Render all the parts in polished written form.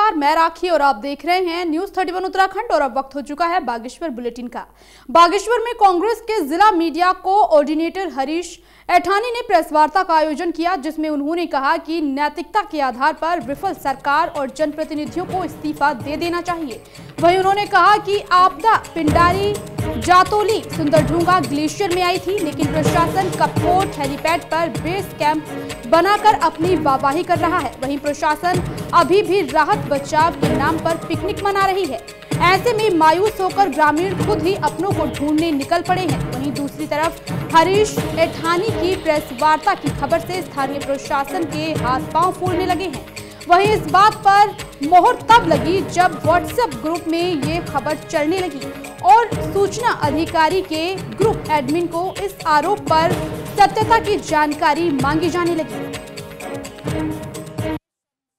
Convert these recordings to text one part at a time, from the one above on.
नमस्कार, मैं राखी और आप देख रहे हैं न्यूज 31 उत्तराखंड। और अब वक्त हो चुका है बागेश्वर बुलेटिन का। बागेश्वर में कांग्रेस के जिला मीडिया कोऑर्डिनेटर हरीश ऐठानी ने प्रेस वार्ता का आयोजन किया, जिसमें उन्होंने कहा कि नैतिकता के आधार पर विफल सरकार और जनप्रतिनिधियों को इस्तीफा दे देना चाहिए। वहीं उन्होंने कहा कि आपदा पिंडारी, जातोली, सुंदरढूंगा ग्लेशियर में आई थी, लेकिन प्रशासन कपकोट हेलीपैड पर बेस कैंप बनाकर अपनी वाहवाही कर रहा है। वहीं प्रशासन अभी भी राहत बचाव के नाम पर पिकनिक मना रही है। ऐसे में मायूस होकर ग्रामीण खुद ही अपनों को ढूंढने निकल पड़े हैं। वहीं दूसरी तरफ हरीश ऐठानी की प्रेस वार्ता की खबर से स्थानीय प्रशासन के हाथ पांव फूलने लगे हैं। वहीं इस बात पर मोहर तब लगी जब व्हाट्सएप ग्रुप में ये खबर चलने लगी और सूचना अधिकारी के ग्रुप एडमिन को इस आरोप पर सत्यता की जानकारी मांगी जाने लगी।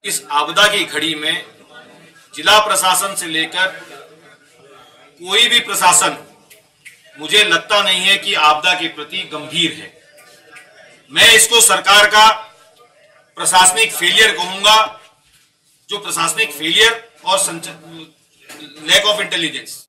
इस आपदा की घड़ी में जिला प्रशासन से लेकर कोई भी प्रशासन मुझे लगता नहीं है कि आपदा के प्रति गंभीर है। मैं इसको सरकार का प्रशासनिक फेलियर कहूंगा, जो प्रशासनिक फेलियर और लैक ऑफ इंटेलिजेंस।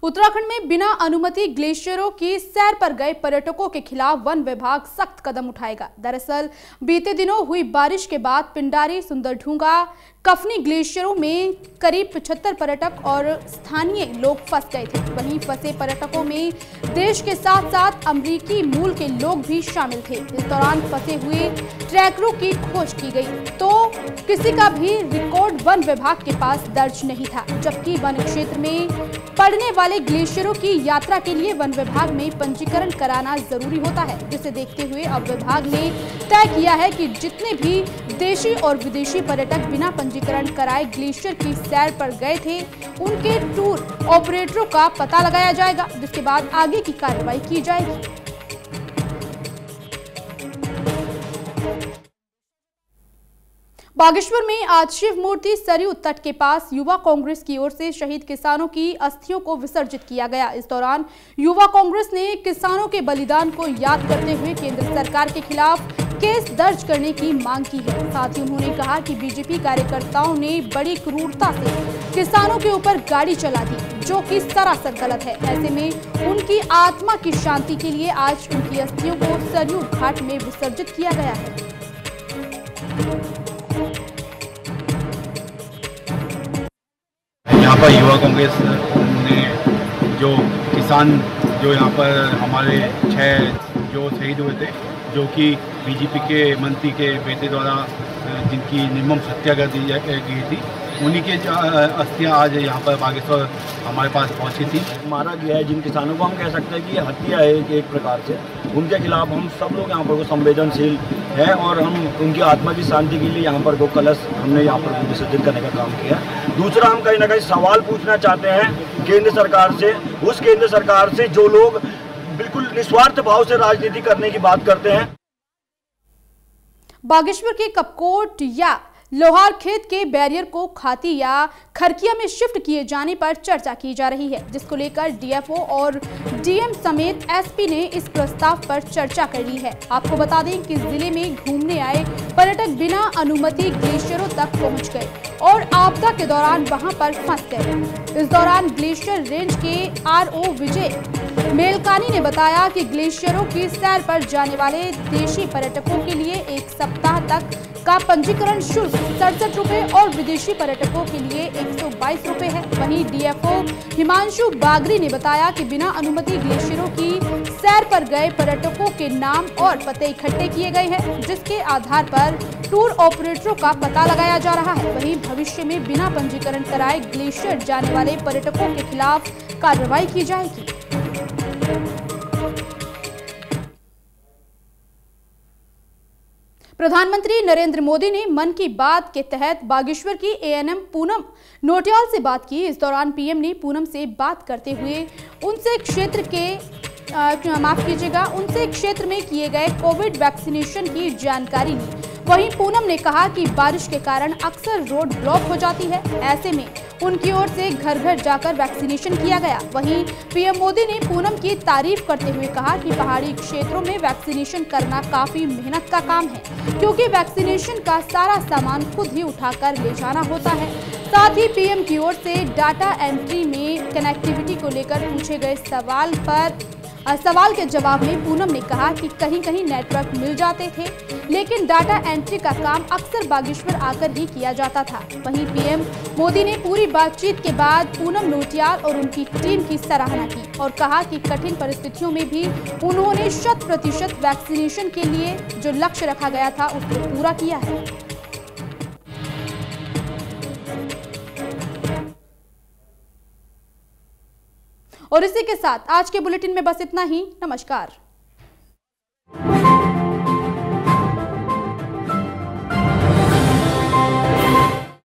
उत्तराखंड में बिना अनुमति ग्लेशियरों की सैर पर गए पर्यटकों के खिलाफ वन विभाग सख्त कदम उठाएगा। दरअसल बीते दिनों हुई बारिश के बाद पिंडारी, सुंदरढूंगा, कफनी ग्लेशियरों में करीब 75 पर्यटक और स्थानीय लोग फंस गए थे। वहीं फंसे पर्यटकों में देश के साथ साथ अमेरिकी मूल के लोग भी शामिल थे। इस दौरान फंसे हुए ट्रैकरों की खोज की गई तो किसी का भी रिकॉर्ड वन विभाग के पास दर्ज नहीं था, जबकि वन क्षेत्र में पड़ने वाले ग्लेशियरों की यात्रा के लिए वन विभाग में पंजीकरण कराना जरूरी होता है, जिसे देखते हुए अब विभाग ने तय किया है कि जितने भी देशी और विदेशी पर्यटक बिना पंजीकरण कराए ग्लेशियर की सैर पर गए थे, उनके टूर ऑपरेटरों का पता लगाया जाएगा, जिसके बाद आगे की कार्रवाई की जाएगी। बागेश्वर में आज शिव मूर्ति सरयू तट के पास युवा कांग्रेस की ओर से शहीद किसानों की अस्थियों को विसर्जित किया गया। इस दौरान युवा कांग्रेस ने किसानों के बलिदान को याद करते हुए केंद्र सरकार के खिलाफ केस दर्ज करने की मांग की है। साथ ही उन्होंने कहा कि बीजेपी कार्यकर्ताओं ने बड़ी क्रूरता से किसानों के ऊपर गाड़ी चला दी, जो कि सरासर गलत है। ऐसे में उनकी आत्मा की शांति के लिए आज उनकी अस्थियों को सरयू घाट में विसर्जित किया गया है। यहाँ पर युवा कांग्रेस ने जो किसान जो यहाँ पर हमारे 6 जो शहीद हुए थे, जो कि बीजेपी के मंत्री के बेटे द्वारा जिनकी निर्मम हत्या कर दी गई थी, उन्हीं के अस्थियाँ आज यहाँ पर बागेश्वर हमारे पास पहुँची थी। मारा गया है जिन किसानों को, हम कह सकते हैं कि ये हत्या है एक प्रकार से। उनके खिलाफ हम सब लोग यहाँ पर संवेदनशील हैं और हम उनकी आत्मा की शांति के लिए यहाँ पर 2 कलश हमने यहाँ पर विसर्जित करने का काम किया। दूसरा, हम कहीं ना कहीं सवाल पूछना चाहते हैं केंद्र सरकार से, उस केंद्र सरकार से जो लोग बिल्कुल निस्वार्थ भाव से राजनीति करने की बात करते हैं। बागेश्वर के कपकोट या लोहार खेत के बैरियर को खाती या खरकिया में शिफ्ट किए जाने पर चर्चा की जा रही है, जिसको लेकर डीएफओ और डीएम समेत एसपी ने इस प्रस्ताव पर चर्चा कर ली है। आपको बता दें कि जिले में घूमने आए पर्यटक बिना अनुमति ग्लेशियरों तक पहुंच गए और आपदा के दौरान वहां पर फंस गए। इस दौरान ग्लेशियर रेंज के आरओ विजय मेलकानी ने बताया कि ग्लेशियरों की सैर पर जाने वाले देशी पर्यटकों के लिए 1 सप्ताह तक का पंजीकरण शुल्क 67 रुपए और विदेशी पर्यटकों के लिए 122 रुपए है। वहीं डीएफओ हिमांशु बागरी ने बताया कि बिना अनुमति ग्लेशियरों की सैर पर गए पर्यटकों के नाम और पते इकट्ठे किए गए हैं, जिसके आधार पर टूर ऑपरेटरों का पता लगाया जा रहा है। वहीं भविष्य में बिना पंजीकरण कराए ग्लेशियर जाने वाले पर्यटकों के खिलाफ कार्रवाई की जाएगी। प्रधानमंत्री नरेंद्र मोदी ने मन की बात के तहत बागेश्वर की एएनएम पूनम नोटियाल से बात की। इस दौरान पीएम ने पूनम से बात करते हुए उनसे क्षेत्र में किए गए कोविड वैक्सीनेशन की जानकारी ली। वहीं पूनम ने कहा कि बारिश के कारण अक्सर रोड ब्लॉक हो जाती है, ऐसे में उनकी ओर से घर घर जाकर वैक्सीनेशन किया गया। वहीं पीएम मोदी ने पूनम की तारीफ करते हुए कहा कि पहाड़ी क्षेत्रों में वैक्सीनेशन करना काफी मेहनत का काम है, क्योंकि वैक्सीनेशन का सारा सामान खुद ही उठाकर ले जाना होता है। साथ ही पीएम की ओर से डाटा एंट्री में कनेक्टिविटी को लेकर पूछे गए सवाल के जवाब में पूनम ने कहा कि कहीं कहीं नेटवर्क मिल जाते थे, लेकिन डाटा एंट्री का काम अक्सर बागेश्वर आकर ही किया जाता था। वहीं पीएम मोदी ने पूरी बातचीत के बाद पूनम नौटियाल और उनकी टीम की सराहना की और कहा कि कठिन परिस्थितियों में भी उन्होंने 100% वैक्सीनेशन के लिए जो लक्ष्य रखा गया था उसको पूरा किया है। और इसी के साथ आज के बुलेटिन में बस इतना ही। नमस्कार।